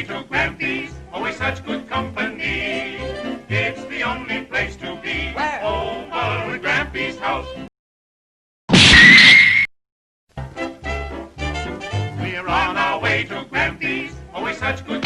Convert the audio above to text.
to Grampy's, always such good company. It's the only place to be. Where? Over at Grampy's house. We're on our way to Grampy's, always such good